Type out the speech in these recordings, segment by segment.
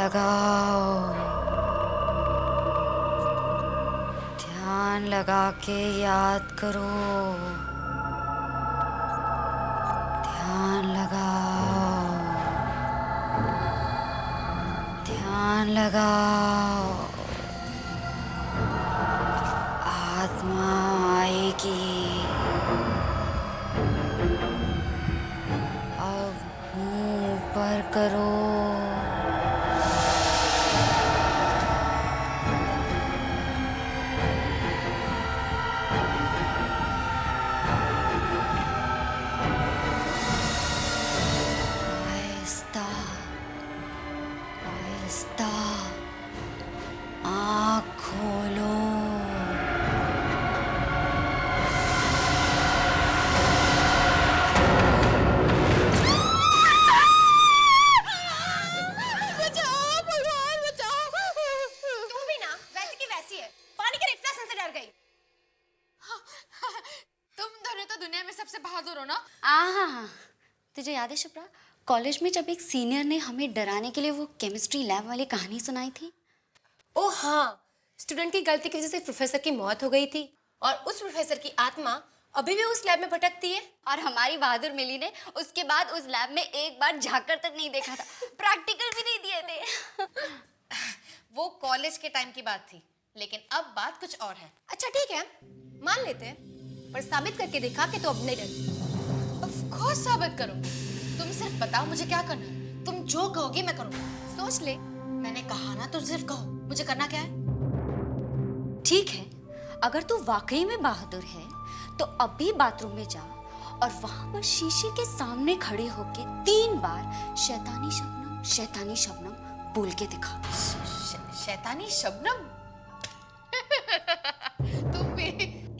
लगाओ, ध्यान लगा के याद करो। ध्यान लगाओ, ध्यान लगाओ। आत्मा आएगी। अब मुंह ऊपर करो। आहिस्ता आहिस्ता आँख खोलो। सबसे बहादुर हो ना। हाँ, तुझे याद है शिप्रा, कॉलेज में जब एक सीनियर ने हमें डराने के लिए वो केमिस्ट्री लैब वाली कहानी सुनाई थी। ओ हाँ, स्टूडेंट की गलती की वजह से प्रोफेसर की मौत हो गई थी और उस प्रोफेसर की आत्मा अभी भी उस लैब में भटकती है। और हमारी बहादुर मिली ने उसके बाद उस लैब में एक बार झांककर तक नहीं देखा था, प्रैक्टिकल भी नहीं दिए थे। वो कॉलेज के टाइम की बात थी, लेकिन अब बात कुछ और है। अच्छा ठीक है, मान लेते हैं, पर साबित करके दिखा कि तो अब नहीं डरती। ऑफ कोर्स साबित करूंगी। तुम सिर्फ बताओ मुझे क्या करना है। तुम जो कहोगी मैं करूंगी। सोच ले। मैंने कहा ना, तुम सिर्फ कहो मुझे करना क्या है। ठीक है, अगर तू वाकई में बहादुर है तो अभी बाथरूम में जा और वहां पर शीशे के सामने खड़े होके 3 बार शैतानी शबनम बोल के दिखा। शैतानी शबनम। तुम भी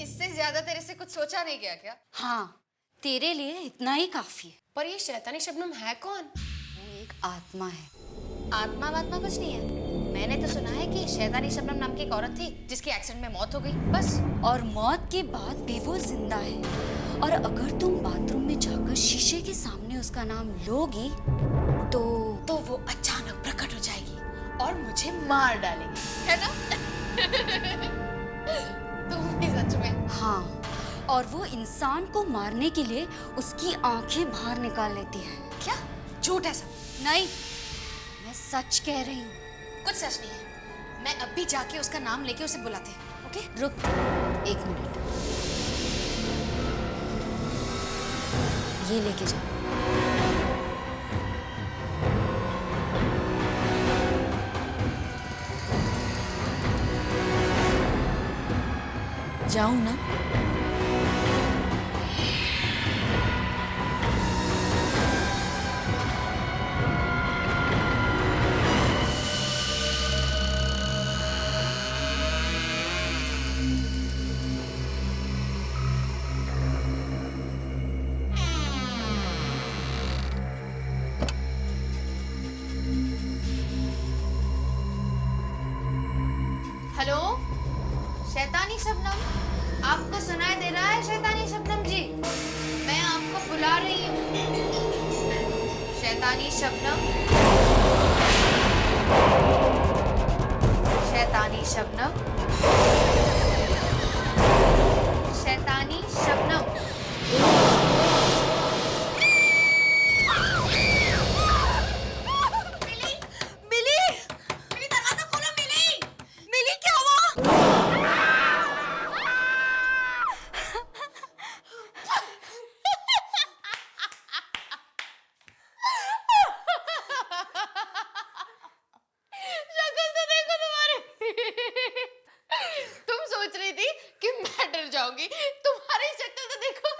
इससे ज्यादा तेरे से कुछ सोचा नहीं गया क्या? हाँ, तेरे लिए इतना ही काफी है। पर ये शैतानी शबनम है कौन? वो एक आत्मा है। आत्मा वात्मा कुछ नहीं है। मैंने तो सुना है कि शैतानी शबनम नाम की एक औरत थी जिसकी एक्सीडेंट में मौत हो गई, बस। और मौत के बाद भी वो जिंदा है। और अगर तुम बाथरूम में जाकर शीशे के सामने उसका नाम लोगी तो वो अचानक प्रकट हो जाएगी और मुझे मार डालेगी, है ना? तुम भी सच में। हाँ, और वो इंसान को मारने के लिए उसकी आंखें बाहर निकाल लेती है। क्या झूठ है सब? नहीं, मैं सच कह रही हूँ। कुछ सच नहीं है। मैं अब भी जाके उसका नाम लेके उसे बुलाते हैं। ओके, रुक 1 मिनट, ये लेके जा। जाऊं ना? हेलो, शैतानी शबनम, आपको सुनाई दे रहा है? शैतानी शबनम जी, मैं आपको बुला रही हूँ। शैतानी शबनम, शैतानी शबनम, शैतानी शबनम। तुम्हारी शक्ल तो देखो,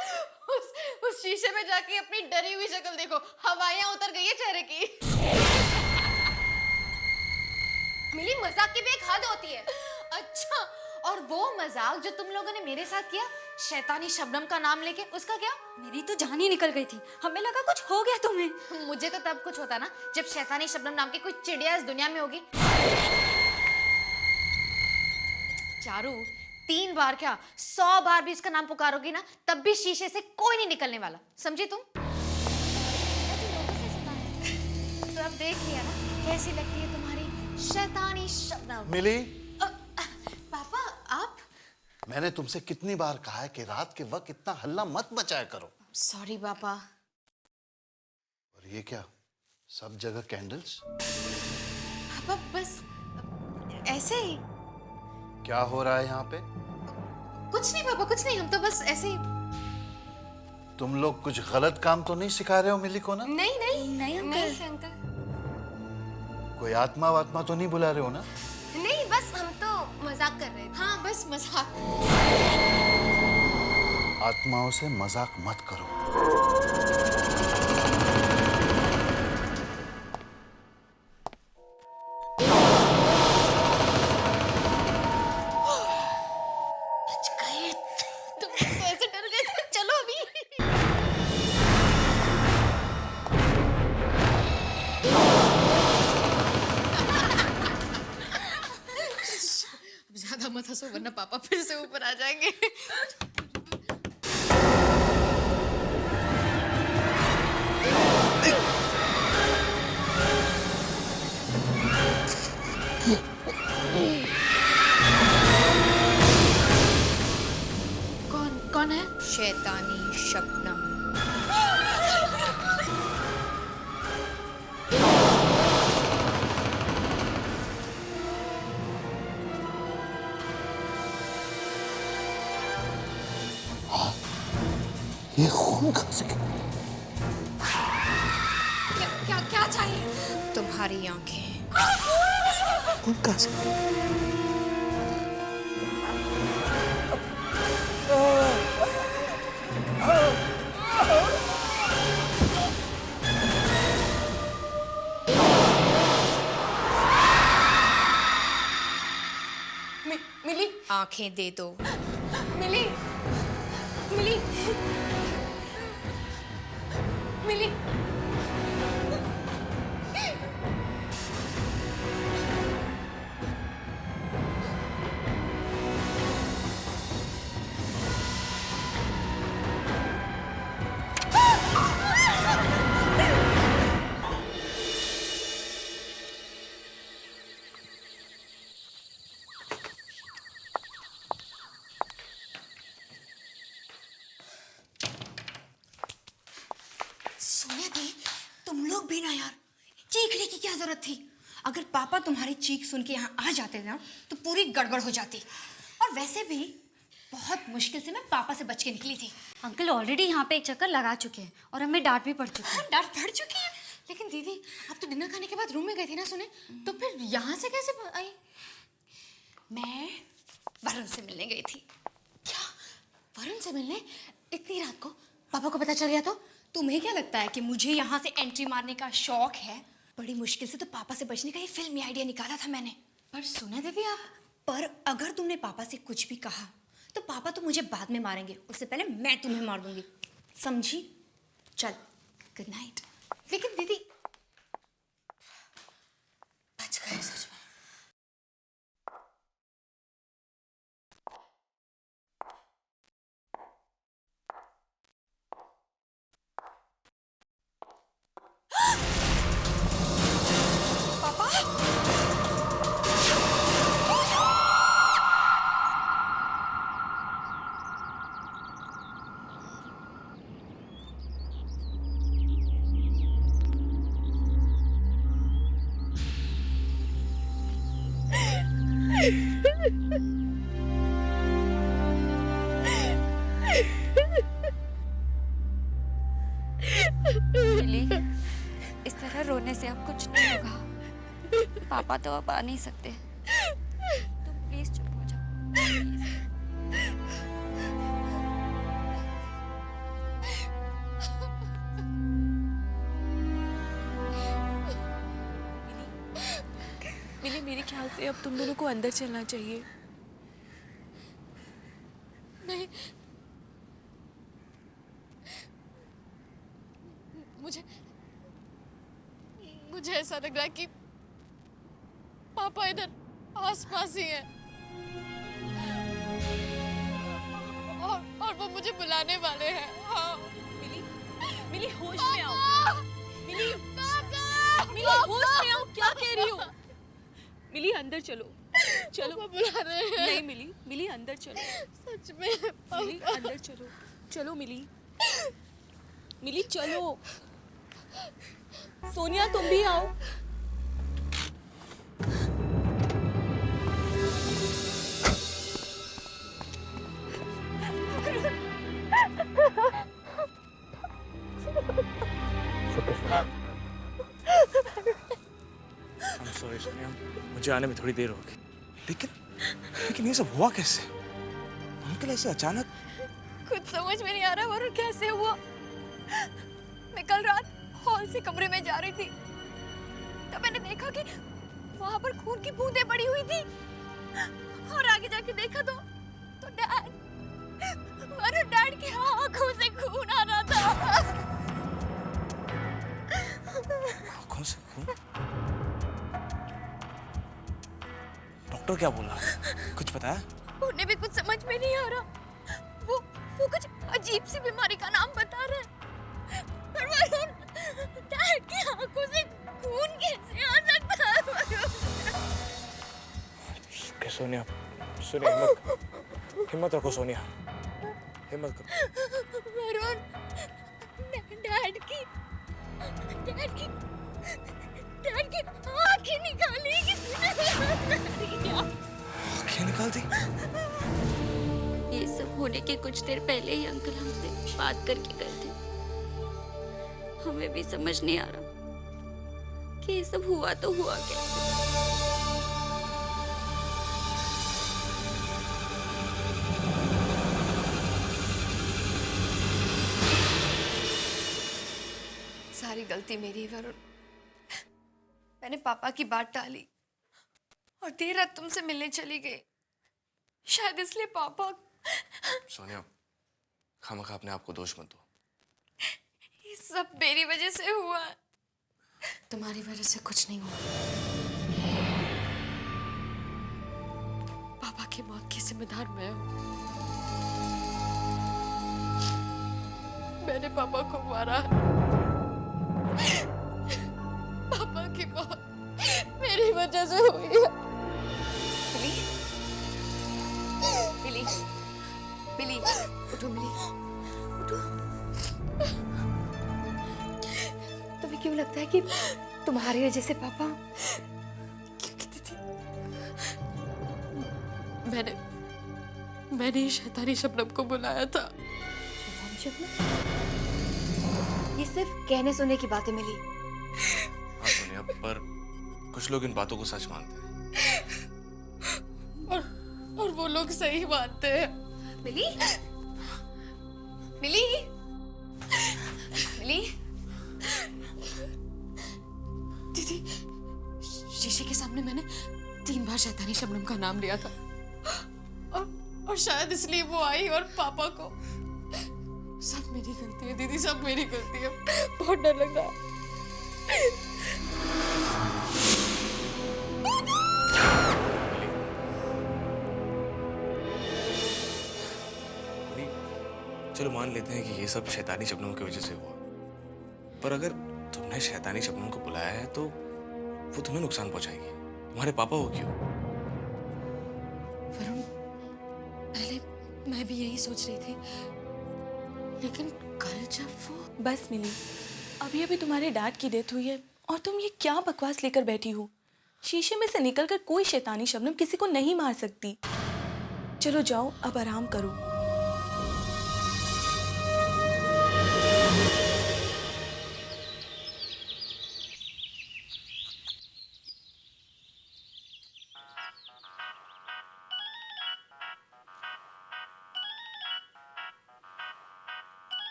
उस शीशे में जाके अपनी डरी हुई शक्ल देखो, हवाइयां उतर गई है चेहरे की। मिली, मजाक की भी एक हद होती है। अच्छा, और वो मजाक जो तुम लोगों ने मेरे साथ किया शैतानी शबनम का नाम लेके, उसका क्या? मेरी तो जान ही निकल गई थी, हमें लगा कुछ हो गया तुम्हें। मुझे तो तब कुछ होता ना जब शैतानी शबनम नाम की कोई चिड़िया इस दुनिया में होगी। चारू, 3 बार क्या 100 बार भी इसका नाम पुकारोगी ना, तब भी शीशे से कोई नहीं निकलने वाला, समझी तुम? तो अब देख लिया ना कैसी लगती है तुम्हारी शैतानी शबनम। मिली, पापा आप? मैंने तुमसे कितनी बार कहा है कि रात के वक्त इतना हल्ला मत मचाया करो। सॉरी पापा। और ये क्या, सब जगह कैंडल्स? पापा बस ऐसे ही। क्या हो रहा है यहाँ पे? कुछ नहीं पापा, कुछ नहीं, हम तो बस ऐसे ही। तुम लोग कुछ गलत काम तो नहीं सिखा रहे हो मिली को ना? नहीं नहीं नहीं अंकल। नहीं अंकल, कोई आत्मा वात्मा तो नहीं बुला रहे हो ना? नहीं बस हम तो मजाक कर रहे थे। हाँ बस मजाक। आत्माओं से मजाक मत करो। बच गए। तुम तो ऐसे डर गए थे। चलो अभी। अब ज्यादा मत हंसो वरना पापा फिर से ऊपर आ जाएंगे। कौन है? शैतानी शबनम। ये खून खा सके? क्या क्या चाहिए? तुम्हारी आंखें। खून खा सके? मिली, आंखें दे दो। मिली, मिली, मिली। सोनिया दी, तुम लोग भी ना यार, चीखने की क्या जरूरत थी? अगर पापा तुम्हारी चीख सुन के यहाँ आ जाते ना तो पूरी गड़बड़ हो जाती। और वैसे भी बहुत मुश्किल से मैं पापा से बच के निकली थी। अंकल ऑलरेडी यहाँ पे एक चक्कर लगा चुके हैं और हमें डांट भी पड़ चुकी है। डर पड़ चुकी है। लेकिन दीदी आप तो डिनर खाने के बाद रूम में गई थी ना सुने, तो फिर यहाँ से कैसे आई? मैं वरुण से मिलने गई थी। क्या वरुण से मिलने इतनी रात को? पापा को पता चल गया तो? तुम्हें क्या लगता है कि मुझे यहाँ से एंट्री मारने का शौक है? बड़ी मुश्किल से तो पापा से बचने का ये फिल्मी आइडिया निकाला था मैंने। पर सुना दीदी आप, पर अगर तुमने पापा से कुछ भी कहा तो पापा तो मुझे बाद में मारेंगे, उससे पहले मैं तुम्हें मार दूंगी, समझी? चल, गुड नाइट। लेकिन दीदी बच गए सच में। मिली, इस तरह रोने से अब कुछ नहीं होगा। पापा तो अब आ नहीं सकते। तुम प्लीज चुप हो जाओ, प्लीज। मिली, मेरे ख्याल से अब तुम दोनों को अंदर चलना चाहिए। नहीं, मुझे ऐसा लग रहा है कि पापा इधर आसपास ही हैं और वो मुझे बुलाने वाले हैं। हाँ। मिली, मिली होश में आओ। मिली, मिली होश में आओ। क्या कह रही हो? मिली अंदर चलो, चलो बुला रहे हैं। नहीं मिली, मिली अंदर चलो, सच में मिली अंदर चलो, चलो मिली, मिली चलो। सोनिया तुम भी आओ। सॉरी सोनिया, मुझे आने में थोड़ी देर होगी। लेकिन लेकिन ये सब हुआ कैसे? अंकल ऐसे अचानक? कुछ समझ में नहीं आ रहा वरुण कैसे हुआ। मैं कल रात हॉल से कमरे में जा रही थी, तब मैंने देखा कि वहां पर खून की बूंदें पड़ी हुई थी, और आगे जाके देखा तो डैड की आंखों से खून आ रहा था। आंखों से खून? डॉक्टर क्या बोला? कुछ बताया? उन्हें भी कुछ समझ में नहीं आ रहा। वो कुछ अजीब सी बीमारी का नाम बता रहे हैं। पर वरुण, डैड की आंखों से खून कैसे आ सकता है वरुण? सोनिया, सोनिया हिम्मत रखो सोनिया, हिम्मत करो। वरुण, डैड की आंखें निकाली किसी ने। आंखें निकाल दी? ये सब होने के कुछ देर पहले ही अंकल हमसे बात करके गए थे। हमें भी समझ नहीं आ रहा कि ये सब हुआ तो हुआ कैसे। सारी गलती मेरी है वरुण। मैंने पापा की बात टाली और देर रात तुमसे मिलने चली गई, शायद इसलिए पापा। सोनिया, खामखा अपने आप को दोष मत दो। ये सब मेरी वजह से हुआ है। तुम्हारी वजह से कुछ नहीं हुआ। पापा की मौत की जिम्मेदार मैं हूँ। मैंने पापा को मारा है। पापा की मौत मेरी वजह से हुई है। मिली, मिली, उठो मिली, उठो। तुम्हें क्यों लगता है कि तुम्हारी वजह से पापा? मैंने शैतानी शबनम को बुलाया था। ये सिर्फ कहने सुनने की बातें मिली। हाँ सोनिया, पर कुछ लोग इन बातों को सच मानते हैं। और वो लोग सही मानते हैं। मिली, मिली, मिली। दीदी, शीशे के सामने मैंने 3 बार शैतानी शबनम का नाम लिया था, और शायद इसलिए वो आई और पापा को। सब मेरी गलती है दीदी, सब मेरी गलती है। बहुत डर लग रहा है। चलो मान लेते हैं कि ये सब शैतानी शबनम की वजह से हुआ, पर अगर तुमने शैतानी शबनम को बुलाया है तो वो तुम्हें नुकसान पहुंचाएगी। तुम्हारे पापा को क्यों? वरुण, पहले मैं भी यही सोच रही थी, लेकिन कल जब वो बस मिली, अभी अभी तुम्हारे डैड की डेथ हुई है और तुम ये क्या बकवास लेकर बैठी हो। शीशे में से निकलकर कोई शैतानी शबनम किसी को नहीं मार सकती। चलो जाओ, अब आराम करो।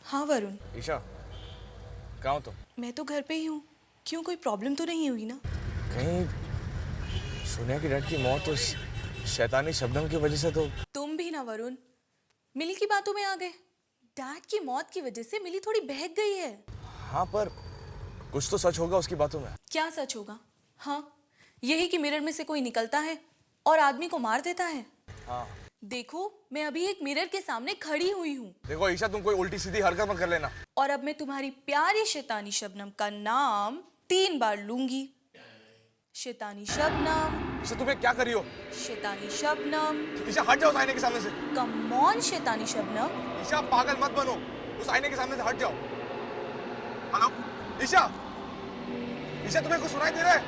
हाँ वरुण, ईशा, कहाँ हो तुम? मैं तो घर पे ही हूँ। क्यों, कोई प्रॉब्लम तो नहीं हुई ना? कहीं सोनिया की डैड की मौत उस शैतानी शबनम की वजह से तो? तुम भी ना वरुण, मिली की बातों में आ गए। डैड की मौत की वजह से मिली थोड़ी बहक गई है। हाँ, पर कुछ तो सच होगा उसकी बातों में। क्या सच होगा? हाँ, यही कि मिरर में से कोई निकलता है और आदमी को मार देता है। हाँ। देखो, मैं अभी एक मिरर के सामने खड़ी हुई हूँ। देखो ईशा, तुम कोई उल्टी सीधी हरकत मत कर लेना। और अब मैं तुम्हारी प्यारी शैतानी शबनम का नाम 3 बार लूंगी। शैतानी शबनम, ईशा तुम्हें क्या कर रही हो? शैतानी शबनम, ईशा हट जाओ उस आईने के सामने से। कम ऑन शैतानी शबनम। ईशा पागल मत बनो, उस आईने के सामने से हट जाओ। हेलो ईशा, ईशा तुम्हें कुछ सुनाई दे रहा है?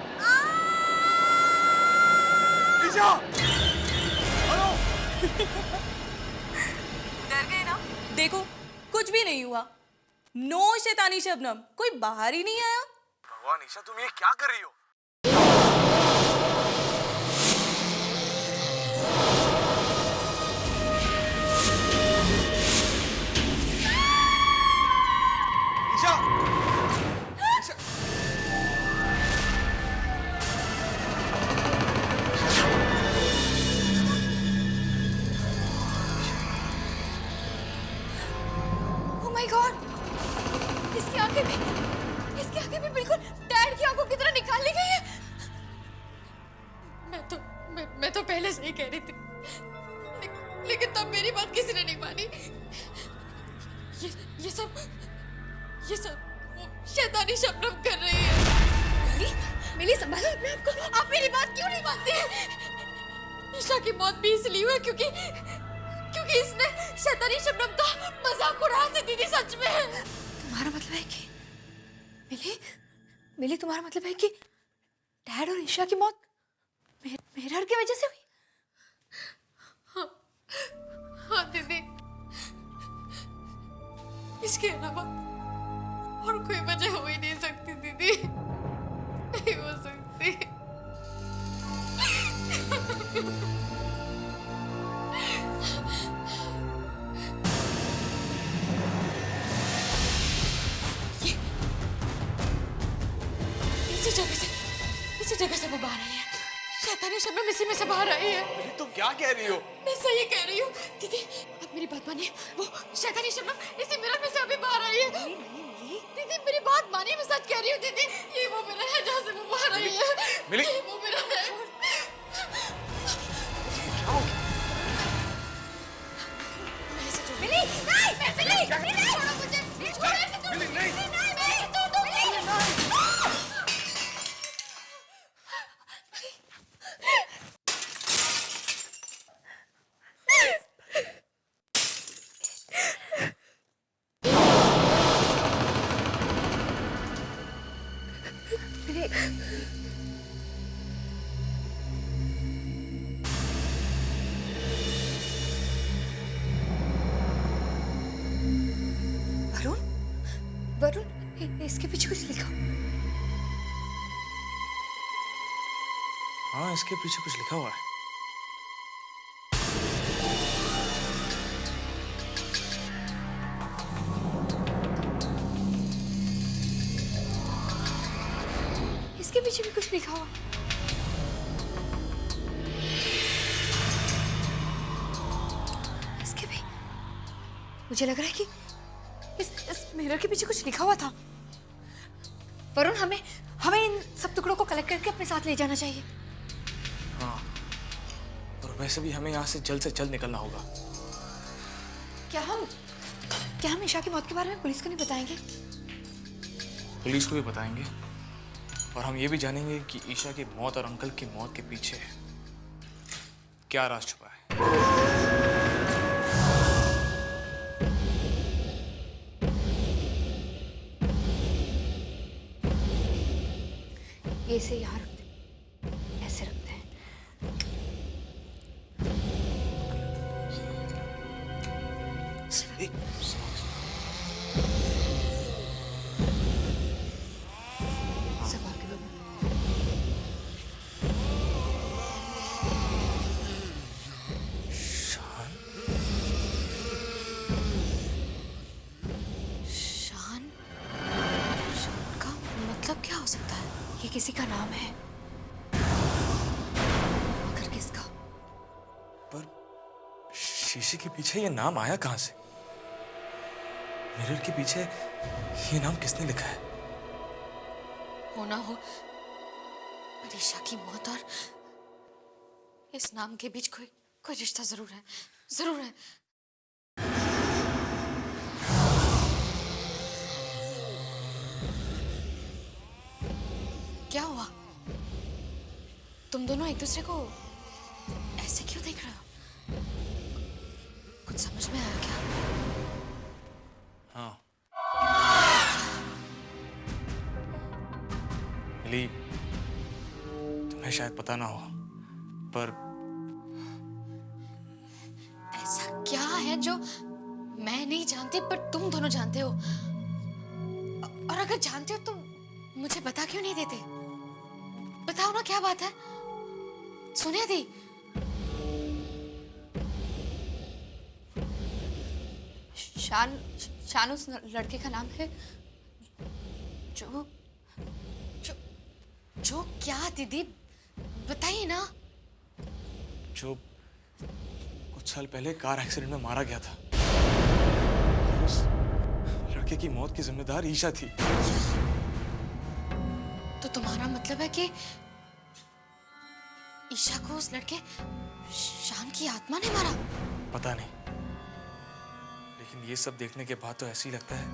ईशा, हेलो। डर गए ना? देखो कुछ भी नहीं हुआ। नो शैतानी शबनम, कोई बाहर ही नहीं आया। भगवान ईशा, तुम ये क्या कर रही हो? Isha, Isha, oh my God, इसकी आंखें भी बिल्कुल डैड की आंखों की तरह निकाल ली गई है। मैं तो पहले से ही कह रही थी, लेकिन तब मेरी बात किसी ने नहीं मानी। ये सब वो शैतानी शबनम कर रही है। मिली संभालो अपने आप को, आप मेरी बात क्यों नहीं मानती हैं? ईशा की मौत भी इसलिए हुई क्योंकि इसने शैतानी शबनम का मजाक उड़ाया था दीदी। सच में तुम्हारा मतलब है कि मिली तुम्हारा मतलब है कि डैड और ईशा की मौत मिरर की वजह से हुई? हाँ दीदी, इसके अलावा और कोई वजह हो ही नहीं सकती दीदी, नहीं हो सकती। इसी जगह से वो बाहर आई है। शैतानी शबनम इसी में से बाहर आई है। तुम क्या कह रही हो? मैं सही कह रही हूँ दीदी, अब मेरी बात मानिए। वो शैतानी शबनम इसी मिरर में से अभी बाहर आई है। दीदी मेरी बात मानिए, मैं सच कह रही हूँ दीदी, ये वो मिरर है जहाँ से वो बाहर आई है। मिली? ये वो मिरर है। मिली, नहीं, मिली, छोड़ो मुझे, छोड़ो, ऐसे छोड़ो, मिली, नहीं। मिली, छोड़ दो, मिली। वरुण, इसके पीछे कुछ लिखा। हाँ, इसके पीछे कुछ लिखा हुआ है। इसके पीछे भी कुछ लिखा हुआ। इसके भी मुझे लग रहा है कि इस मिरर के पीछे कुछ लिखा हुआ था। वरुण, हमें इन सब टुकड़ों को कलेक्ट करके अपने साथ ले जाना चाहिए। हाँ, और वैसे भी हमें यहाँ से जल्द निकलना होगा। क्या हम ईशा की मौत के बारे में पुलिस को नहीं बताएंगे? पुलिस को भी बताएंगे, और हम ये भी जानेंगे कि ईशा की मौत और अंकल की मौत के पीछे क्या राज छुपा है। ये इसे यहाँ रखते हैं, ऐसे रखते हैं। संभाल के बाबू। शान का मतलब क्या हो सकता है? ये किसी का नाम है, मगर किसका? पर शीशे के पीछे ये नाम आया कहाँ से? मिरर के पीछे ये नाम किसने लिखा है? होना हो ईशा की मौत और इस नाम के बीच कोई रिश्ता जरूर है, जरूर है। क्या हुआ? तुम दोनों एक दूसरे को ऐसे क्यों देख रहे हो? कुछ समझ में आया क्या? हाँ। मिली, तुम्हें शायद पता ना हो, पर ऐसा क्या है जो मैं नहीं जानती पर तुम दोनों जानते हो? और अगर जानते हो तो मुझे बता क्यों नहीं देते? बताओ ना, क्या बात है? सोनिया दी, शान उस लड़के का नाम है जो जो जो क्या दीदी, बताइए ना। जो कुछ साल पहले कार एक्सीडेंट में मारा गया था, उस लड़के की मौत की जिम्मेदार ईशा थी। तो तुम्हारा मतलब है कि ईशा को उस लड़के शान की आत्मा ने मारा? पता नहीं, लेकिन ये सब देखने के बाद तो ऐसे ही लगता है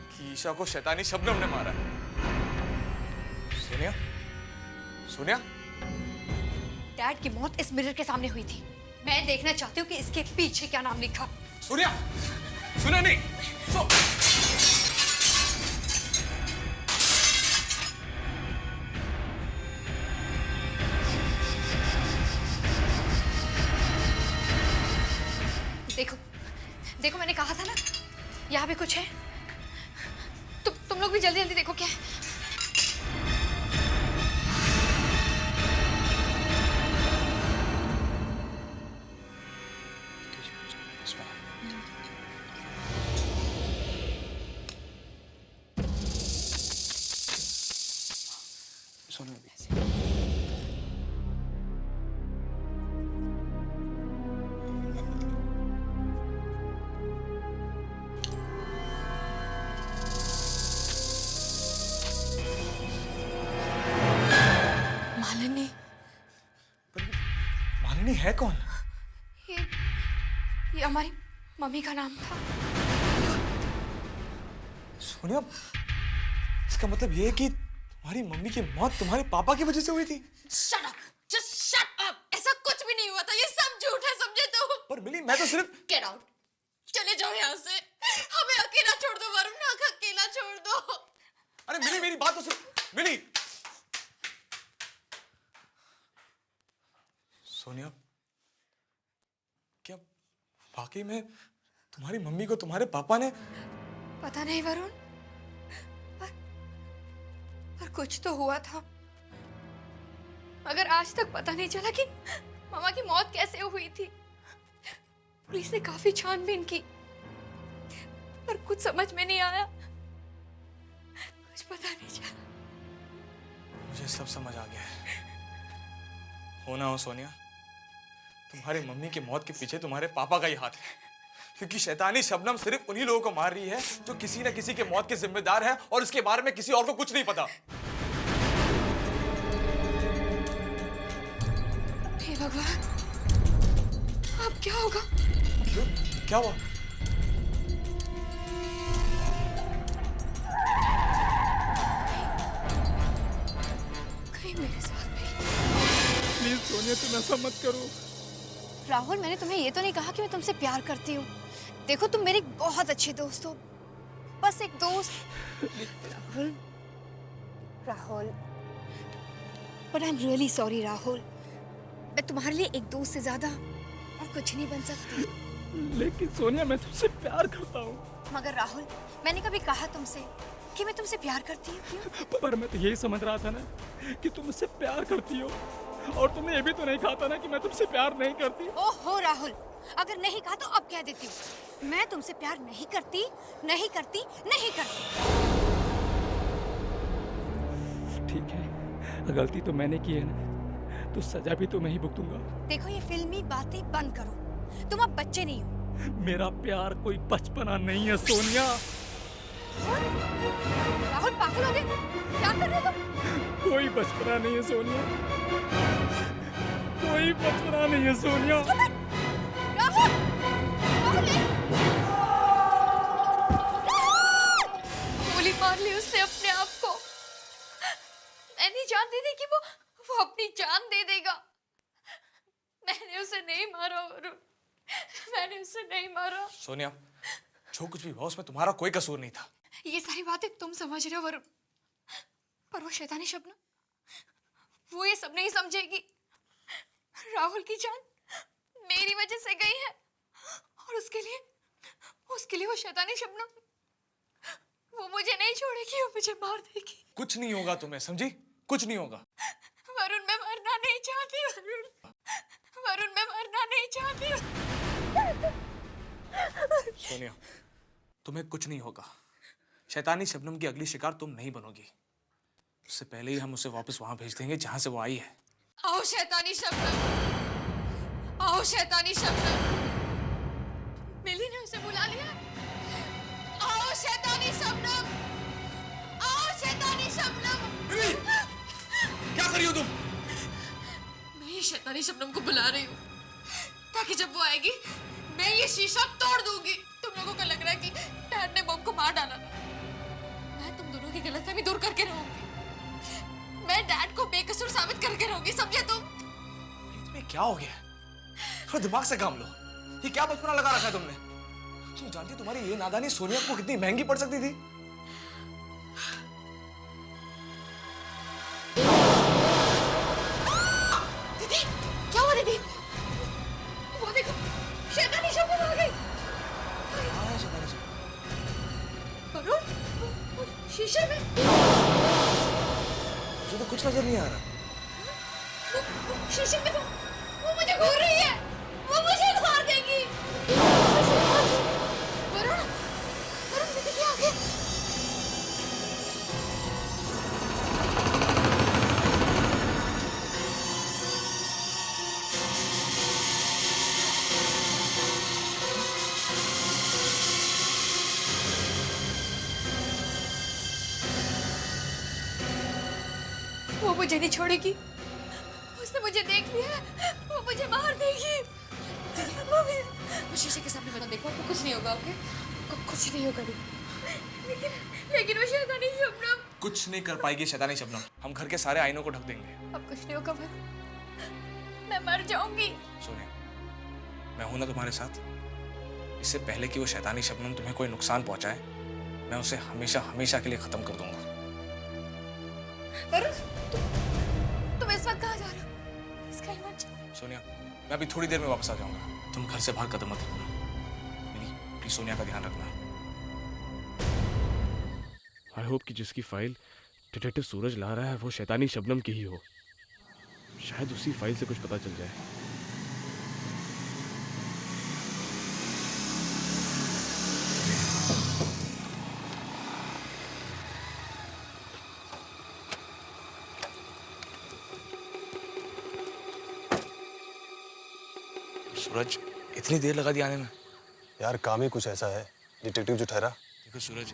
कि ईशा को शैतानी शबनम ने मारा है। सोनिया, सोनिया, डैड की मौत इस मिरर के सामने हुई थी। मैं देखना चाहती हूँ कि इसके पीछे क्या नाम लिखा। सोनिया, सुना नहीं। देखो देखो, मैंने कहा था ना, यहाँ भी कुछ है। तुम लोग भी जल्दी जल्दी देखो क्या है। मालिनी, मालिनी है कौन? ये हमारी मम्मी का नाम था। सोनिया, इसका मतलब ये है कि तुम्हारी मम्मी की मौत तुम्हारे पापा की वजह से हुई थी? Shut up, just shut up. ऐसा कुछ भी नहीं हुआ था, ये सब झूठ है, समझे तुम? पर मिली, मैं तो सिर्फ... गेट आउट, चले जाओ यहाँ से। हमें अकेला छोड़ दो वरुण, अकेला छोड़ दो। अरे मिली, मेरी बात तो सुन। मिली, सोनिया, क्या वाकई में तुम्हारी मम्मी को तुम्हारे पापा ने... पता नहीं वरुण, पर कुछ तो हुआ था। मगर आज तक पता नहीं चला कि मामा की मौत कैसे हुई थी। पुलिस ने काफी छानबीन की, पर कुछ समझ में नहीं आया, कुछ पता नहीं चला। मुझे सब समझ आ गया है। हो ना हो सोनिया, तुम्हारी मम्मी की मौत के पीछे तुम्हारे पापा का ही हाथ है, क्योंकि शैतानी शबनम सिर्फ उन्हीं लोगों को मार रही है जो किसी न किसी के मौत के जिम्मेदार है, और इसके बारे में किसी और को कुछ नहीं पता। हे भगवान, अब क्या होगा? क्यों? क्या हुआ? कहीं मेरे साथ भी। प्लीज सोनिया, तुम ऐसा मत करो। राहुल, मैंने तुम्हें ये तो नहीं कहा कि मैं तुमसे प्यार करती हूँ। देखो, तुम मेरे बहुत अच्छे दोस्त हो, बस एक दोस्त। Rahul, Rahul, but I am really sorry Rahul. मैं तुम्हारे लिए एक दोस्त से ज्यादा और कुछ नहीं बन सकती। लेकिन सोनिया, मैं तुमसे प्यार करता हूँ। मगर राहुल, मैंने कभी कहा तुमसे कि मैं तुमसे प्यार करती हूँ? क्यों? पर मैं तो यही समझ रहा था ना कि तुम मुझसे प्यार करती हो, और तुमने ये भी तो नहीं कहा था ना कि मैं तुमसे प्यार नहीं करती। ओहो राहुल, अगर नहीं कहा तो अब कह देती हूँ, मैं तुमसे प्यार नहीं करती, नहीं करती, नहीं करती। ठीक है, गलती तो मैंने की है ना, तो सजा भी तो मैं ही भुगतूंगा। देखो, ये फिल्मी बातें बंद करो, तुम अब बच्चे नहीं हो। मेरा प्यार कोई बचपना नहीं है सोनिया। राहुल, पागल हो गए? क्या कर रहे हो तुम? कोई बचपना नहीं है सोनिया, कोई बचपना नहीं है सोनिया। राहुल, गोली मार ली उसने अपने आप को। इसे नहीं मारा। सोनिया, जो कुछ भी हुआ उसमें तुम्हारा कोई कसूर नहीं था। ये सारी बातें तुम समझ रहे हो वरुण, पर वो शैतानी शबनम, वो ये सब नहीं समझेगी। राहुल की जान मेरी वजह से गई है और उसके लिए वो शैतानी शबनम, वो मुझे नहीं छोड़ेगी, वो मुझे मार देगी। कुछ नहीं होगा तुम्हें, समझी? कुछ नहीं होगा। वरुण मैं मरना नहीं चाहती, वरुण मैं मरना नहीं चाहती। सोनिया, तुम्हें कुछ नहीं होगा। शैतानी शबनम की अगली शिकार तुम नहीं बनोगी। उससे पहले ही हम उसे वापस वहां भेज देंगे जहां से वो आई है। आओ शैतानी शबनम, आओ शैतानी शबनम। मिली ने उसे बुला लिया। आओ शैतानी शबनम, आओ शैतानी शबनम। मिली, क्या कर रही हो तुम? मैं ये शैतानी शबनम को बुला रही हूँ ताकि जब वो आएगी मैं ये शीशा तोड़ दूंगी। तुम लोगों को लग रहा है कि डैड ने बॉम्ब को मार डाला था। मैं तुम दोनों की गलतफहमी दूर करके रहूंगी। मैं डैड को बेकसूर साबित करके रहूंगी, समझे तुम? तुम्हें क्या हो गया? थोड़ा दिमाग से काम लो। ये क्या बचपना लगा रखा है तुमने? तुम जानती हो तुम्हारी ये नादानी सोनिया को कितनी महंगी पड़ सकती थी? दीदी, क्या हुआ दीदी? वो देखो, शैतानी शबनम आ गई। वरुण, वो शीशे में मुझे तो कुछ नजर नहीं आ रहा। वो शीशे में तो वो मुझे घूर रही है, वो मुझे मार देगी। वरुण, वरुण दीदी क्या आ गया? वो मुझे नहीं छोड़ेगी, उसने मुझे देख लिया है, वो मुझे मार देगी। वो शीशे के सामने बना देखो, आपको कुछ नहीं होगा, ओके? आपको कुछ नहीं होगा लेकिन वो शैतानी शबनम। कुछ नहीं कर पाएगी शैतानी शबनम। हम घर के सारे आईनों को ढक देंगे। अब कुछ नहीं होगा वरुण, मैं मर जाऊंगी। सोनिया, मैं हूं ना तुम्हारे साथ। इससे पहले कि वो शैतानी शबनम तुम्हें कोई नुकसान पहुंचाए, मैं उसे हमेशा हमेशा के लिए खत्म कर दूंगा। वरुण, तुम इस वक्त कहाँ जा रहे हो? इसका ही मत जाओ। सोनिया, मैं अभी थोड़ी देर में वापस आ जाऊंगा। तुम घर से बाहर कदम मत रखना। मिली, प्लीज सोनिया का ध्यान रखना। आई होप कि जिसकी फाइल डिटेक्टिव सूरज ला रहा है वो शैतानी शबनम की ही हो। शायद उसी फाइल से कुछ पता चल जाए। सूरज, इतनी देर लगा दी आने में? यार काम ही कुछ ऐसा है, डिटेक्टिव जो ठहरा। देखो सूरज,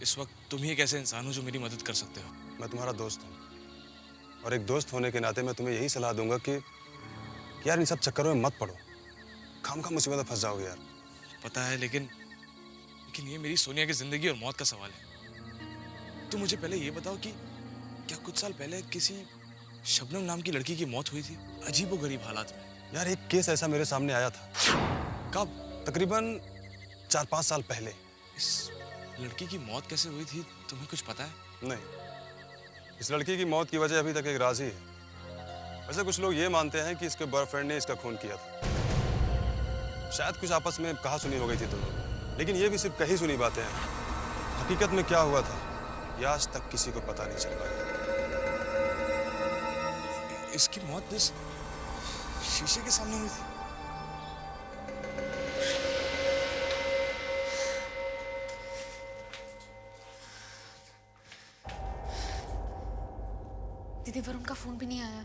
इस वक्त तुम ही एक ऐसे इंसान हो जो मेरी मदद कर सकते हो। मैं तुम्हारा दोस्त हूँ और एक दोस्त होने के नाते मैं तुम्हें यही सलाह दूंगा कि यार इन सब चक्करों में मत पड़ो। खामखा मुसीबत में फंस जाओगे यार। पता है, लेकिन ये मेरी सोनिया की जिंदगी और मौत का सवाल है। तुम मुझे पहले ये बताओ कि क्या कुछ साल पहले किसी शबनम नाम की लड़की की मौत हुई थी अजीबोगरीब हालात में? यार एक केस ऐसा मेरे सामने आया था। कब? तकरीबन 4-5 साल पहले। इस लड़की की मौत कैसे हुई थी, तुम्हें कुछ पता है? नहीं, इस लड़की की मौत की वजह अभी तक एक राज ही है। वैसे कुछ लोग ये मानते हैं कि इसके बॉयफ्रेंड ने इसका खून किया था। शायद कुछ आपस में कहा सुनी हो गई थी दोनों, लेकिन ये भी सिर्फ कही सुनी बातें हैं। हकीकत में क्या हुआ था ये आज तक किसी को पता नहीं चल पाया। इसकी मौत इस शीशे के सामने हुई थी। दीदी, वरुण का फोन भी नहीं आया।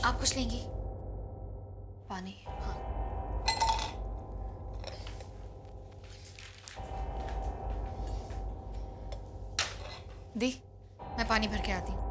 आप कुछ लेंगी? पानी? हाँ। दी, मैं पानी भर के आती हूँ।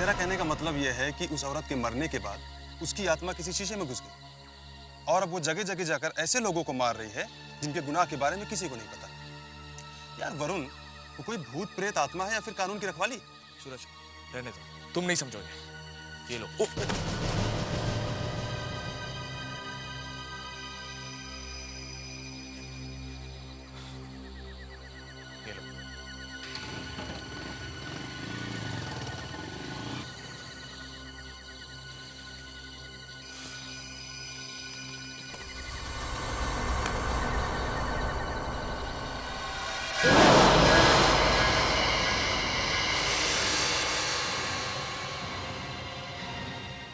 मेरा कहने का मतलब यह है कि उस औरत के मरने के बाद उसकी आत्मा किसी शीशे में घुस गई और अब वो जगह जगह जाकर ऐसे लोगों को मार रही है जिनके गुनाह के बारे में किसी को नहीं पता। यार वरुण, वो कोई भूत प्रेत आत्मा है या फिर कानून की रखवाली? सूरज, रहने दो, तुम नहीं समझोगे। ये लो। ये लो।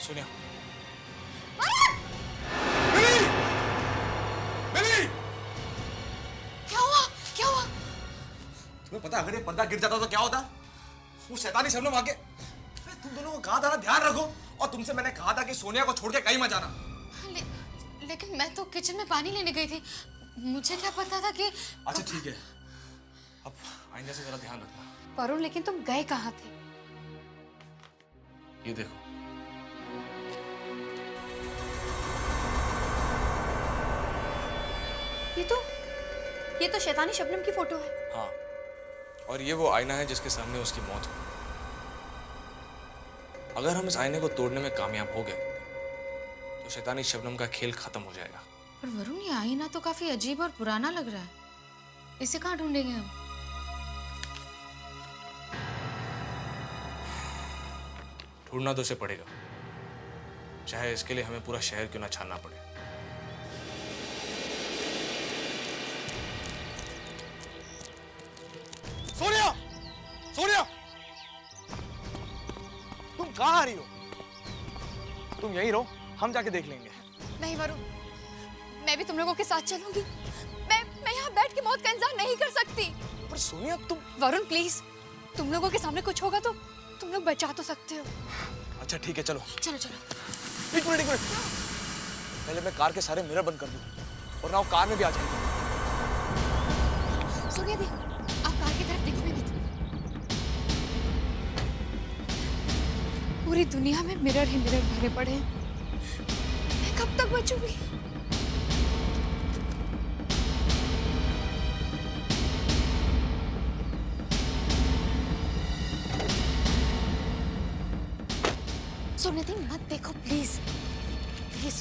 सोनिया। क्या हुआ? क्या हुआ? तुम्हें पता है अगर ये पर्दा गिर जाता तो क्या होता? वो शैतानी शबनम आके तुम दोनों को कहा था ना ध्यान रखो, और तुमसे मैंने कहा था कि सोनिया को छोड़ के कहीं मत जाना। लेकिन मैं तो किचन में पानी लेने गई थी, मुझे क्या पता था कि। अच्छा ठीक है, अब आइंदा से जरा ध्यान रखना। वरुण, लेकिन तुम गए कहाँ थे? ये देखो, ये तो शैतानी शबनम की फोटो है। हाँ, और ये वो आईना है जिसके सामने उसकी मौत हुई। अगर हम इस आईने को तोड़ने में कामयाब हो गए तो शैतानी शबनम का खेल खत्म हो जाएगा। पर वरुण, ये आईना तो काफी अजीब और पुराना लग रहा है, इसे कहाँ ढूंढेंगे हम? ढूंढना तो उसे पड़ेगा, चाहे इसके लिए हमें पूरा शहर क्यों ना छानना पड़े। सोनिया! सोनिया! तुम कहाँ आ रही हो? तुम यहीं रहो, हम जाके देख लेंगे। नहीं वरुण, मैं भी तुम लोगों के साथ चलूंगी। मैं यहाँ बैठ के मौत का इंतजार नहीं कर सकती। पर सोनिया तुम। वरुण प्लीज, तुम लोगों के सामने कुछ होगा तो तुम लोग बचा तो सकते हो। अच्छा ठीक है, चलो। चलो चलो। एक मिनट। पहले मैं कार के सारे मिरर बंद कर दूं, और ना वो कार में भी आ जाएगी। सोनिया दी, आप कार की तरफ देखो भी मत। पूरी दुनिया में मिरर ही मिरर भरे पड़े हैं, मैं कब तक बचूंगी? सोनिया दी, मत देखो प्लीज, प्लीज।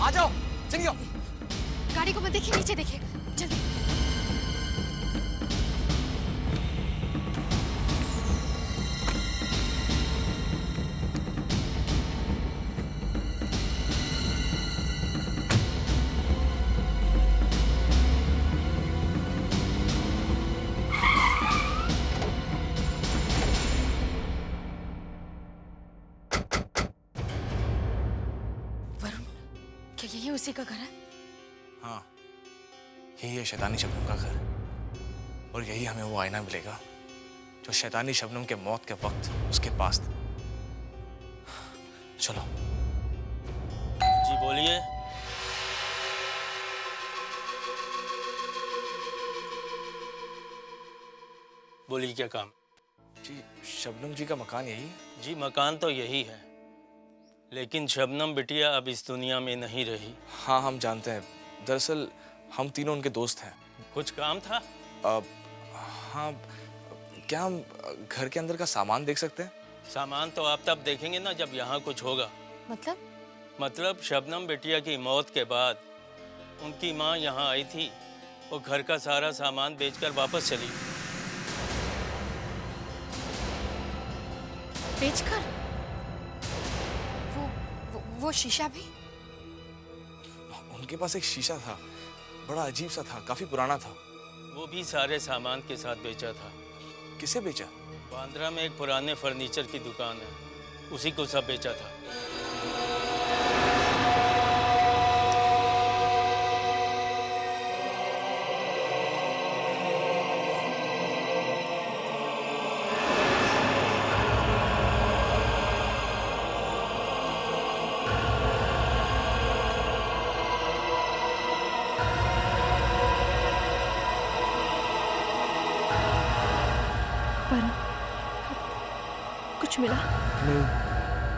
आ जाओ, चलिए। गाड़ी को मत देखिए, नीचे देखिए, जल्दी। क्या यही उसी का घर है? हाँ, यही है शैतानी शबनम का घर, और यही हमें वो आईना मिलेगा जो शैतानी शबनम के मौत के वक्त उसके पास था। चलो। जी बोलिए। बोलिए क्या काम? जी, शबनम जी का मकान यही है? जी मकान तो यही है, लेकिन शबनम बिटिया अब इस दुनिया में नहीं रही। हाँ, हम जानते हैं। दरअसल हम तीनों उनके दोस्त हैं। कुछ काम था? हाँ, क्या हम घर के अंदर का सामान देख सकते हैं? सामान तो आप तब देखेंगे ना जब यहाँ कुछ होगा। मतलब शबनम बिटिया की मौत के बाद उनकी माँ यहाँ आई थी, वो घर का सारा सामान बेचकर वापस चली। बेचकर? वो शीशा भी? उनके पास एक शीशा था, बड़ा अजीब सा था, काफी पुराना था। वो भी सारे सामान के साथ बेचा था। किसे बेचा? बांद्रा में एक पुराने फर्नीचर की दुकान है, उसी को सब बेचा था। कुछ मिला? नहीं,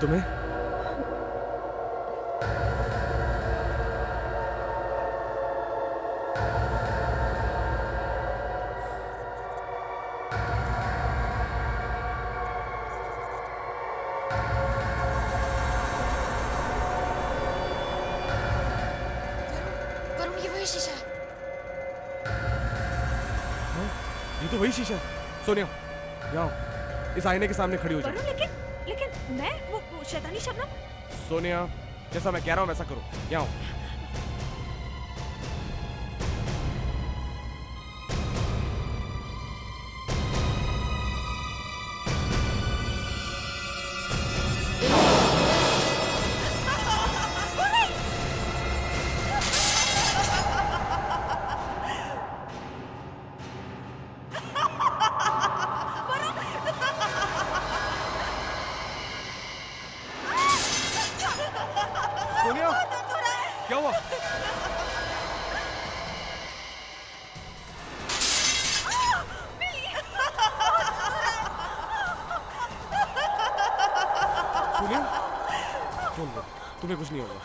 तुम्हें? वरुण, ये वही शीशा है। ये तो वही शीशा है। सोनिया, यहाँ आओ। इस आईने के सामने खड़ी हो जाओ। लेकिन मैं वो शैतानी शबनम। सोनिया, जैसा मैं कह रहा हूँ वैसा करो। यहाँ आओ। सोनिया, क्या हुआ? सोनिया, बोल, तुम्हें कुछ नहीं होगा।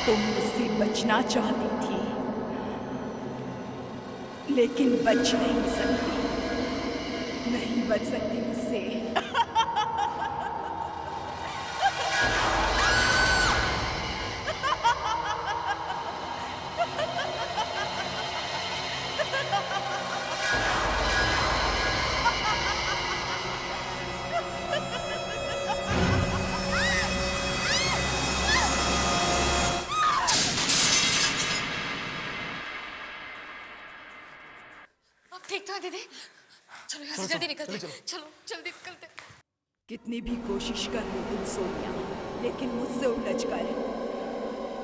तुम मुझसे बचना चाहती थी, लेकिन बच नहीं सकती। नहीं बच सकती मुझसे। ठीक तो है दीदी। चलो यहाँ से जल्दी निकलते। चलो जल्दी निकलते। कितनी भी कोशिश कर लो तुम सोनिया, लेकिन मुझसे उलझकर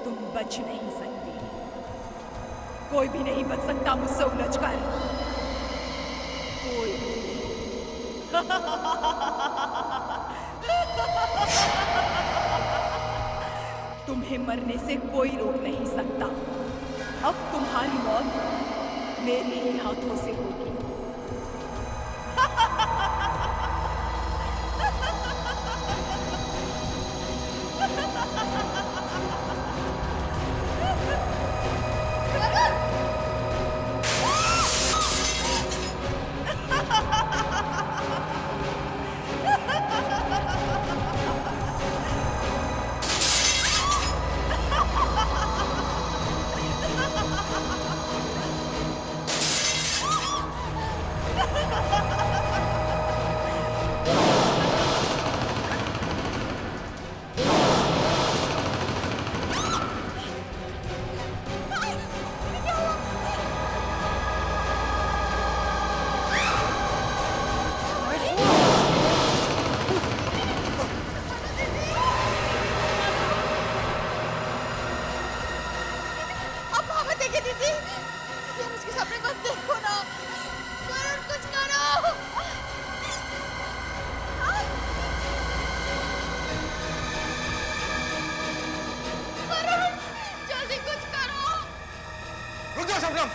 तुम बच नहीं सकती। कोई भी नहीं बच सकता मुझसे उलझकर। कोई भी। तुम्हें मरने से कोई रोक नहीं सकता। अब तुम्हारी मौत मेरे ही हाथों से होगी। जाओ शबनम।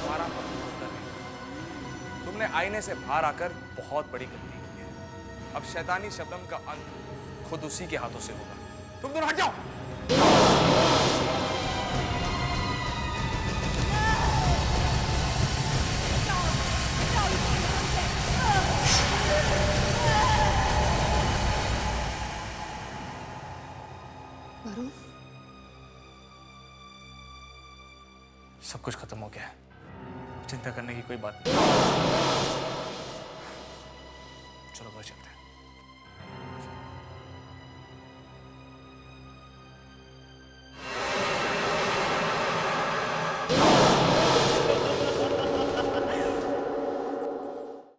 तुम्हारा मकसद होकर नहीं। तुमने आईने से बाहर आकर बहुत बड़ी गलती की है। अब शैतानी शबनम का अंत खुद उसी के हाथों से होगा। तुम दोनों हट जाओ। सब कुछ खत्म हो गया है। चिंता करने की कोई बात नहीं। चलो घर चलते हैं।